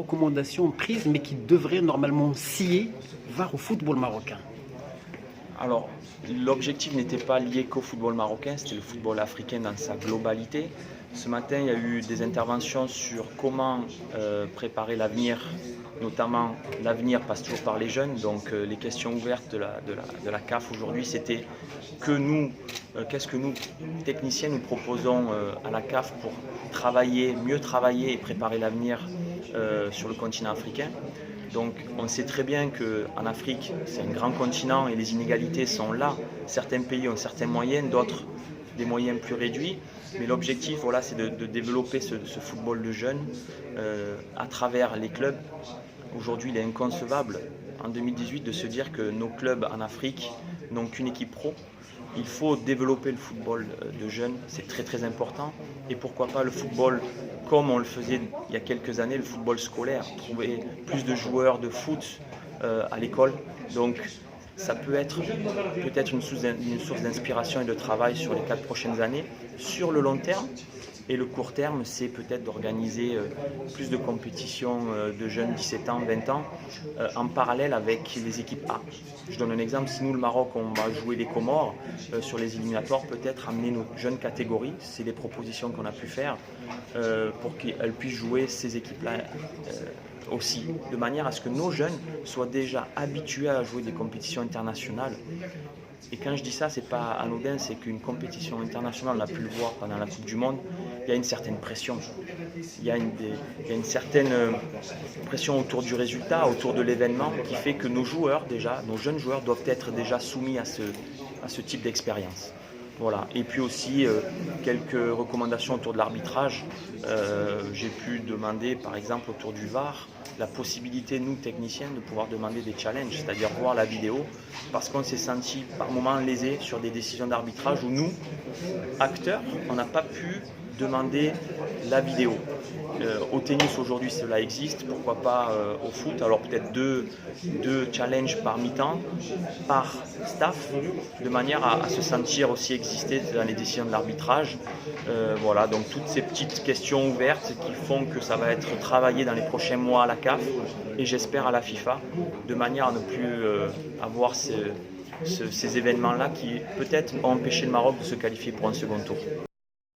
recommandations prises, mais qui devraient normalement scier vers au football marocain? Alors, l'objectif n'était pas lié qu'au football marocain, c'était le football africain dans sa globalité. Ce matin, il y a eu des interventions sur comment préparer l'avenir, notamment l'avenir passe toujours par les jeunes. Donc les questions ouvertes de la CAF aujourd'hui, c'était qu'est-ce que nous, techniciens, nous proposons à la CAF pour mieux travailler et préparer l'avenir sur le continent africain. Donc on sait très bien qu'en Afrique, c'est un grand continent et les inégalités sont là. Certains pays ont certains moyens, d'autres des moyens plus réduits. Mais l'objectif, voilà, c'est de développer ce football de jeunes à travers les clubs. Aujourd'hui, il est inconcevable en 2018 de se dire que nos clubs en Afrique n'ont qu'une équipe pro. Il faut développer le football de jeunes, c'est très très important. Et pourquoi pas le football comme on le faisait il y a quelques années, le football scolaire, trouver plus de joueurs de foot à l'école. Donc ça peut être peut-être une source d'inspiration et de travail sur les 4 prochaines années. Sur le long terme et le court terme, c'est peut-être d'organiser plus de compétitions de jeunes 17 ans, 20 ans en parallèle avec les équipes A. Je donne un exemple, si nous le Maroc on va jouer les Comores sur les éliminatoires, peut-être amener nos jeunes catégories, c'est des propositions qu'on a pu faire pour qu'elles puissent jouer ces équipes-là aussi, de manière à ce que nos jeunes soient déjà habitués à jouer des compétitions internationales. Et quand je dis ça, c'est pas anodin, c'est qu'une compétition internationale, on a pu le voir pendant la Coupe du Monde, il y a une certaine pression. Il y a une certaine pression autour du résultat, autour de l'événement, qui fait que nos joueurs, déjà, nos jeunes joueurs doivent être déjà soumis à ce type d'expérience. Voilà. Et puis aussi quelques recommandations autour de l'arbitrage. J'ai pu demander par exemple autour du VAR la possibilité, nous techniciens, de pouvoir demander des challenges, c'est-à-dire voir la vidéo, parce qu'on s'est senti par moments lésés sur des décisions d'arbitrage où nous, acteurs, on n'a pas pu demander la vidéo. Au tennis aujourd'hui cela existe, pourquoi pas au foot, alors peut-être deux challenges par mi-temps, par staff, de manière à se sentir aussi exister dans les décisions de l'arbitrage. Voilà, donc toutes ces petites questions ouvertes qui font que ça va être travaillé dans les prochains mois à la CAF et j'espère à la FIFA, de manière à ne plus avoir ces événements-là qui peut-être ont empêché le Maroc de se qualifier pour un second tour.